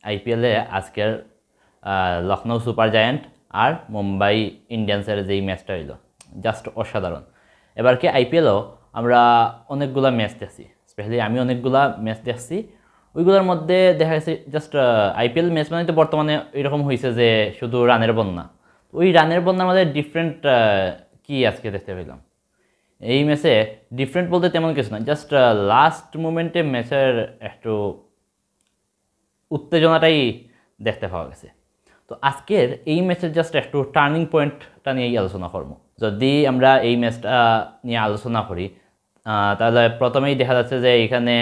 আইপিএলে আজকের Lucknow super giant আর মুম্বাই ইন্ডিয়ান্সের যেই ম্যাচটা হইলো জাস্ট অসাধারণ। এবার কি আইপিএলও আমরা অনেকগুলা ম্যাচ দেখছি, স্পেশালি আমি অনেকগুলা ম্যাচ দেখছি। ওইগুলোর মধ্যে দেখা গেছে জাস্ট আইপিএল ম্যাচ মানে তো বর্তমানে এরকম হয়েছে যে শুধু রানের বন্যা। ওই রানের বন্যার মধ্যে ডিফারেন্ট কি আজকে দেখতে পেলাম এই ম্যাচে। ডিফারেন্ট বলতে তেমন কিছু না, জাস্ট লাস্ট মোমেন্টে ম্যাচের একটু উত্তেজনাটাই দেখতে পাওয়া গেছে। তো আজকের এই ম্যাচের জাস্ট একটু টার্নিং পয়েন্টটা নিয়েই আলোচনা করবো। যদি আমরা এই ম্যাচটা নিয়ে আলোচনা করি তাহলে প্রথমেই দেখা যাচ্ছে যে এখানে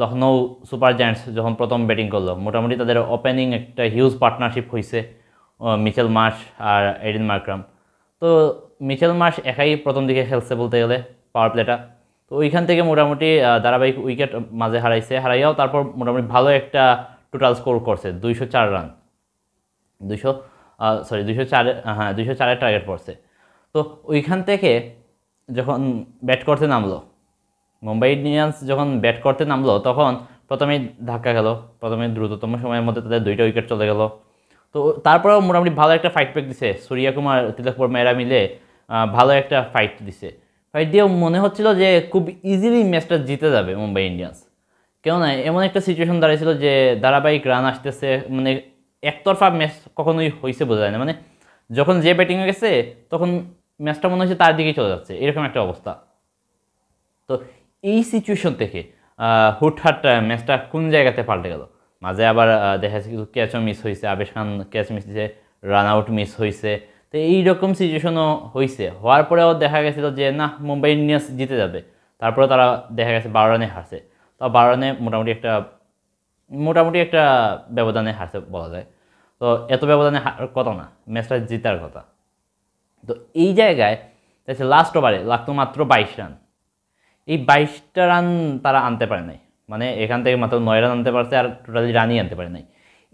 লখনৌ সুপার জায়ান্টস যখন প্রথম ব্যাটিং করলো, মোটামুটি তাদের ওপেনিং একটা হিউজ পার্টনারশিপ হয়েছে মিচেল মার্শ আর এডেন মার্ক্রাম। তো মিচেল মার্শ একাই প্রথম দিকে খেলছে বলতে গেলে পাওয়ার প্লেটা। তো ওইখান থেকে মোটামুটি ধারাবাহিক উইকেট মাঝে হারাইয়াও তারপর মোটামুটি ভালো একটা টোটাল স্কোর করছে 204 রান, 204 টার্গেট পড়ছে। তো ওইখান থেকে যখন ব্যাট করতে নামলো মুম্বাই ইন্ডিয়ান্স, যখন ব্যাট করতে নামলো তখন প্রথমেই ধাক্কা গেল, প্রথমে দ্রুততম সময়ের মধ্যে তাদের 2টা উইকেট চলে গেল। তো তারপরেও মোটামুটি ভালো একটা ফাইট ব্যাক দিছে, সূর্যকুমার তিলক বর্মা এরা মিলে ভালো একটা ফাইট দিছে। ফাইট দিয়েও মনে হচ্ছিল যে খুব ইজিলি ম্যাচটা জিতে যাবে মুম্বাই ইন্ডিয়ান্স। কেননা এমন একটা সিচুয়েশন দাঁড়িয়েছিল যে ধারাবাহিক রান আসতেছে, মানে একতরফা ম্যাচ কখনোই হয়েছে বোঝা যায় না, মানে যখন যে ব্যাটিংয়ে গেছে তখন ম্যাচটা মনে হচ্ছে তার দিকেই চলে যাচ্ছে, এরকম একটা অবস্থা। তো এই সিচুয়েশন থেকে হুটহাট ম্যাচটা কোন জায়গাতে পাল্টে গেল। মাঝে আবার দেখা যাচ্ছে কিছু ক্যাচও মিস হয়েছে, আবেশ খান ক্যাচ মিস দিয়েছে, রান আউট মিস হয়েছে। তো এইরকম সিচুয়েশনও হয়েছে, হওয়ার পরেও দেখা গেছিল যে না মুম্বাই ইন্ডিয়ান্স জিতে যাবে। তারপরে তারা দেখা গেছে 12 রানে হারছে। তো 12 রানে মোটামুটি একটা ব্যবধানে হারছে বলা যায়। তো এত ব্যবধানে হারার কথা না, ম্যাচটা জেতার কথা। তো এই জায়গায় লাস্ট ওভারে লাগতো মাত্র 22 রান। এই 22টা রান তারা আনতে পারে নাই, মানে এখান থেকে মাত্র 9 রান আনতে পারছে আর টোটালি রানই আনতে পারে নাই।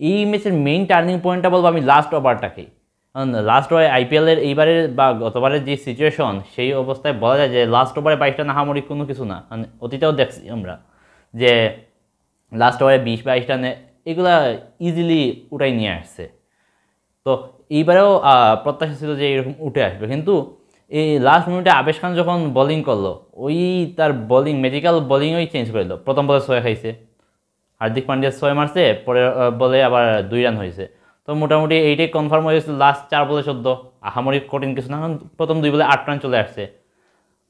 এই ম্যাচের মেইন টার্নিং পয়েন্টটা বলবো আমি লাস্ট ওভারটাকেই। কারণ লাস্ট ওভারে আইপিএলের এইবারের বা গতবারের যে সিচুয়েশন সেই অবস্থায় বলা যায় যে লাস্ট ওভারে 22টা নাহামরি কোনো কিছু না। মানে অতীতেও দেখছি আমরা যে লাস্ট ওভারে 20-22 রানে এগুলা ইজিলি উঠাই নিয়ে আসছে। তো এইবারেও প্রত্যাশা ছিল যে এরকম উঠে আসবে, কিন্তু এই লাস্ট মিনিটে আবেশ খান যখন বোলিং করলো, ওই তার বোলিং ম্যাজিক্যাল বোলিংই চেঞ্জ করে দিল। প্রথম বলে 6 খাইছে, হার্দিক পান্ডিয়া 6 মারছে, পরের বলে আবার 2 রান হয়েছে। তো মোটামুটি এইটাই কনফার্ম হয়ে গেছিল লাস্ট 4 বলে 14, আহামরি কঠিন কিছু না, প্রথম 2 বলে 8 রান চলে আসছে।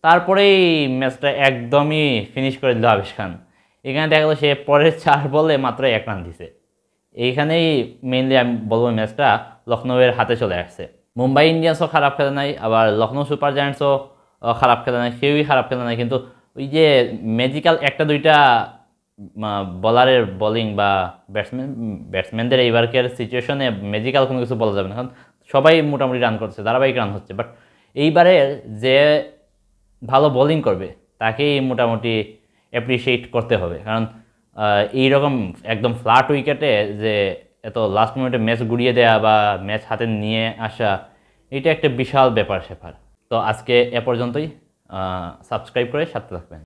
তারপরেই ম্যাচটা একদমই ফিনিশ করে দিল আবেশ খান। এখানে দেখা গেলো সে পরের 4 বলে মাত্র 1 রান দিছে। এইখানেই মেইনলি আমি বলবো ম্যাচটা লখনৌয়ের হাতে চলে আসছে। মুম্বাই ইন্ডিয়ান্সও খারাপ খেলে নাই, আবার লখনৌ সুপার জায়ান্টসও খারাপ খেলে নাই, কেউই খারাপ খেলে নাই। কিন্তু ওই যে ম্যাজিক্যাল 1-2টা বলারের বোলিং বা ব্যাটসম্যানদের এইবারকার সিচুয়েশনে ম্যাজিক্যাল কোনো কিছু বলা যাবে না, কারণ সবাই মোটামুটি রান করছে, ধারাবাহিক রান হচ্ছে। বাট এইবারে যে ভালো বোলিং করবে তাকেই মোটামুটি অ্যাপ্রিসিয়েট করতে হবে, কারণ এইরকম একদম ফ্ল্যাট উইকেটে যে এত লাস্ট মিনিটে ম্যাচ গুড়িয়ে দেওয়া বা ম্যাচ হাতে নিয়ে আসা, এটা একটা বিশাল ব্যাপার স্যাপার। তো আজকে এ পর্যন্তই, সাবস্ক্রাইব করে সাথে থাকবেন।